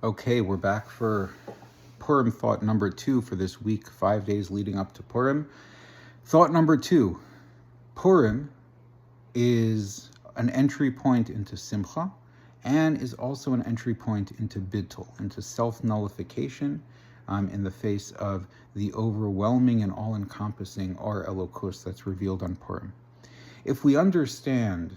Okay, we're back for Purim thought number 2 for this week, 5 days leading up to Purim. Thought number 2, Purim is an entry point into Simcha and is also an entry point into Bittul, into self-nullification in the face of the overwhelming and all-encompassing Or Elokus that's revealed on Purim. If we understand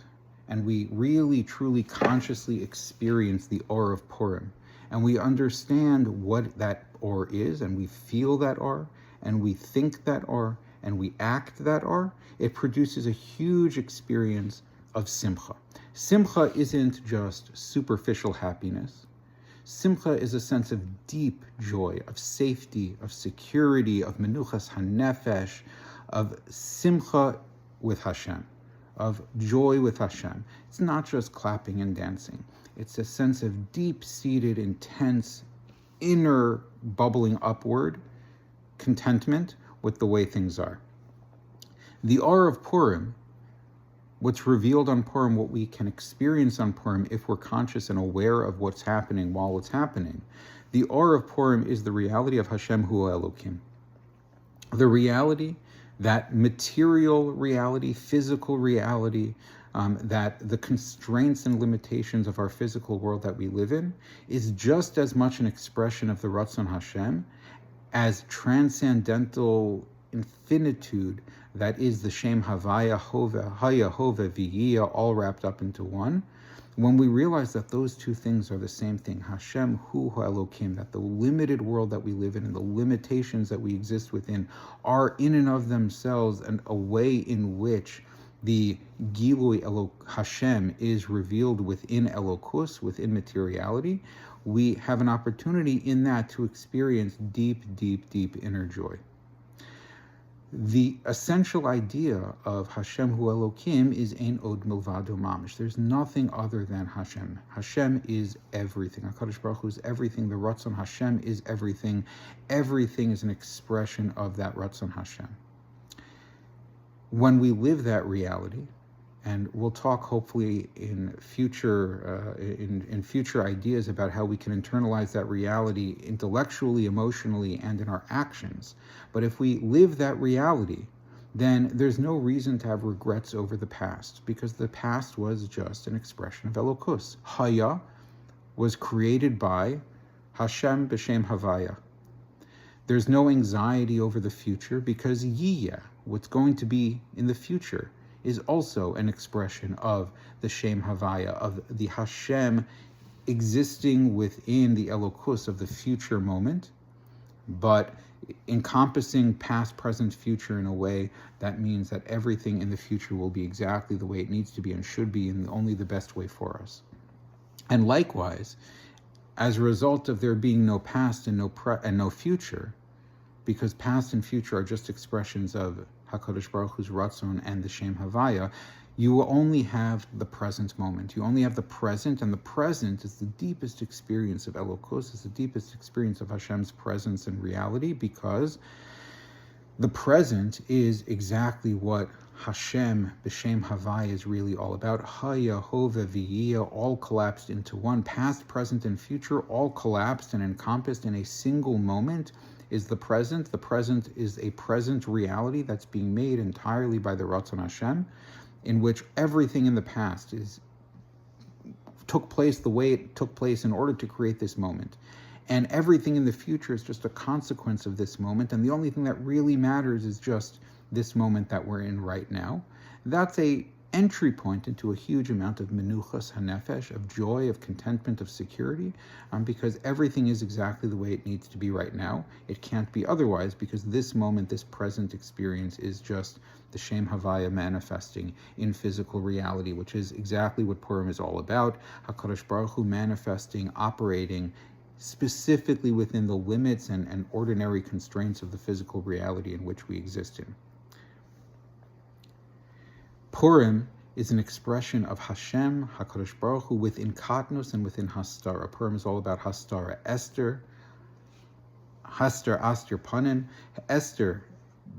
and we really, truly, consciously experience the Or of Purim, and we understand what that Or is, and we feel that Or, and we think that Or, and we act that Or, it produces a huge experience of Simcha. Simcha isn't just superficial happiness. Simcha is a sense of deep joy, of safety, of security, of menuchas hanefesh, of Simcha with Hashem, of joy with Hashem. It's not just clapping and dancing. It's a sense of deep-seated, intense, inner bubbling upward contentment with the way things are. The Or of Purim, what's revealed on Purim, what we can experience on Purim if we're conscious and aware of what's happening while it's happening, the Or of Purim is the reality of Hashem Hu Elokim. The reality, that material reality, physical reality, that the constraints and limitations of our physical world that we live in is just as much an expression of the Ratzon Hashem as transcendental infinitude that is the Shem Havaya, Haya, Hove, V'yiyah, all wrapped up into one. When we realize that those two things are the same thing, Hashem Hu Elokim, that the limited world that we live in and the limitations that we exist within are in and of themselves and a way in which the Gilui Hashem is revealed within Elokus, within materiality, we have an opportunity in that to experience deep, deep, deep inner joy. The essential idea of Hashem Hu Elokim is Ein Od Milvado Mamish. There's nothing other than Hashem. Hashem is everything. HaKadosh Baruch Hu is everything. The Ratzon Hashem is everything. Everything is an expression of that Ratzon Hashem. When we live that reality, and we'll talk hopefully in future ideas about how we can internalize that reality intellectually, emotionally, and in our actions. But if we live that reality, then there's no reason to have regrets over the past, because the past was just an expression of Elokus. Haya was created by Hashem b'Shem Havaya. There's no anxiety over the future, because Yiyah, what's going to be in the future, is also an expression of the Shem Havaya, of the Hashem existing within the Elokus of the future moment, but encompassing past, present, future in a way that means that everything in the future will be exactly the way it needs to be and should be in only the best way for us. And likewise, as a result of there being no past and no future, because past and future are just expressions of HaKadosh Baruch Hu's Ratzon and the Shem Havaya, you will only have the present moment. You only have the present, and the present is the deepest experience of Elokus, is the deepest experience of Hashem's presence and reality, because the present is exactly what Hashem, b'Shem Havaya, is really all about. Haya, Hove, V'yiyah, all collapsed into one. Past, present, and future, all collapsed and encompassed in a single moment, is the present. The present is a present reality that's being made entirely by the Ratzon Hashem, in which everything in the past took place the way it took place in order to create this moment. And everything in the future is just a consequence of this moment, and the only thing that really matters is just this moment that we're in right now. That's a entry point into a huge amount of menuchas hanefesh, of joy, of contentment, of security, because everything is exactly the way it needs to be right now. It can't be otherwise, because this moment, this present experience is just the Shem Havaya manifesting in physical reality, which is exactly what Purim is all about. HaKadosh Baruch Hu manifesting, operating specifically within the limits and ordinary constraints of the physical reality in which we exist in. Purim is an expression of Hashem, HaKadosh Baruch Hu, within Katnus and within Hastara. Purim is all about Hastara. Esther, Astir Panim. Esther,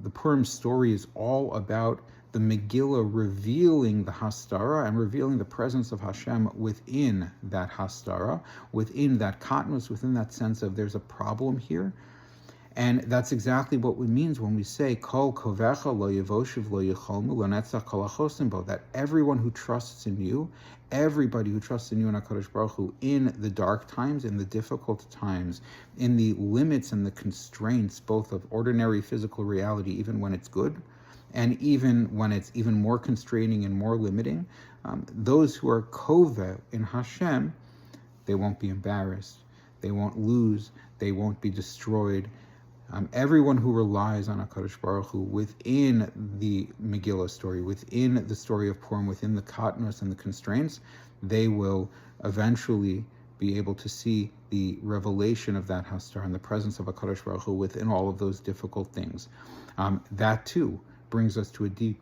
the Purim story is all about the Megillah revealing the Hastara and revealing the presence of Hashem within that Hastara, within that Katnus, within that sense of there's a problem here. And that's exactly what it means when we say Kol kovecha lo yevoshiv lo yecholmu lenetzach kol hachosim bo, that everyone who trusts in you, everybody who trusts in you and HaKadosh Baruch Hu in the dark times, in the difficult times, in the limits and the constraints, both of ordinary physical reality, even when it's good, and even when it's even more constraining and more limiting, those who are kove in Hashem, they won't be embarrassed, they won't lose, they won't be destroyed. Everyone who relies on HaKadosh Baruch Hu within the Megillah story, within the story of Purim, within the katnos and the constraints, they will eventually be able to see the revelation of that Hastar and the presence of HaKadosh Baruch Hu within all of those difficult things. That too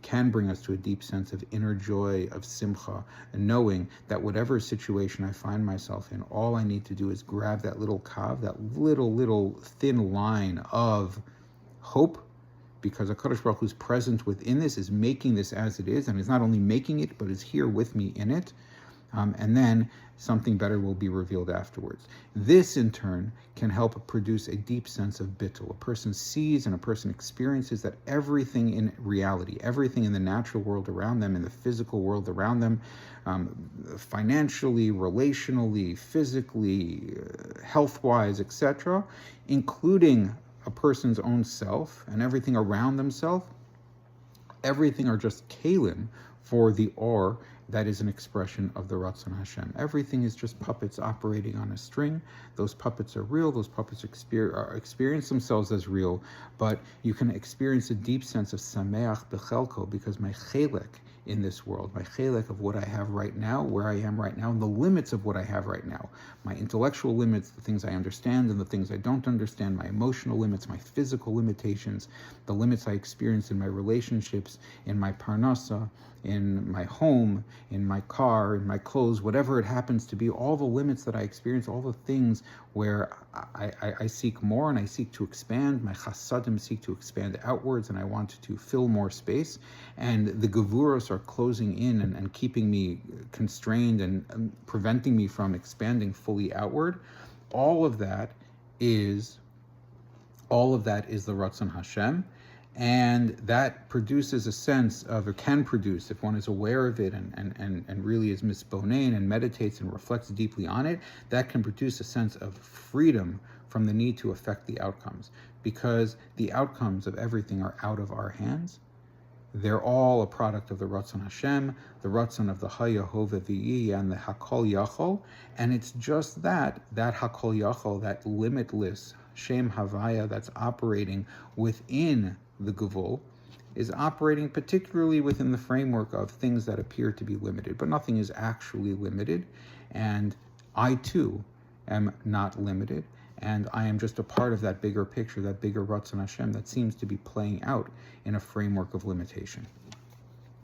can bring us to a deep sense of inner joy, of Simcha, and knowing that whatever situation I find myself in, all I need to do is grab that little kav, that little thin line of hope, because HaKadosh Baruch Hu's present within this is making this as it is, and is not only making it, but is here with me in it. And then something better will be revealed afterwards. This, in turn, can help produce a deep sense of bittul. A person sees and a person experiences that everything in reality, everything in the natural world around them, in the physical world around them, financially, relationally, physically, health-wise, etc., including a person's own self and everything around themselves, everything are just kalim for the or that is an expression of the Ratzon Hashem. Everything is just puppets operating on a string. Those puppets are real. Those puppets experience themselves as real, but you can experience a deep sense of sameach bechelko, because my chelek in this world, my chelek of what I have right now, where I am right now, and the limits of what I have right now, my intellectual limits, the things I understand and the things I don't understand, my emotional limits, my physical limitations, the limits I experience in my relationships, in my parnasa, in my home, in my car, in my clothes, whatever it happens to be, all the limits that I experience, all the things where I seek more and I seek to expand, my chasadim seek to expand outwards, and I want to fill more space, and the gevuros are closing in and keeping me constrained and preventing me from expanding fully outward. All of that is the Ratzon Hashem. And that produces a sense of, or can produce, if one is aware of it and really is misbonain and meditates and reflects deeply on it, that can produce a sense of freedom from the need to affect the outcomes. Because the outcomes of everything are out of our hands. They're all a product of the Ratzon Hashem, the Ratzon of the Hayahove V'yi and the Hakol Yachol. And it's just that Hakol Yachol, that limitless Shem Havaya that's operating within the Gevul, is operating particularly within the framework of things that appear to be limited, but nothing is actually limited. And I too am not limited, and I am just a part of that bigger picture, that bigger Ratzon Hashem that seems to be playing out in a framework of limitation.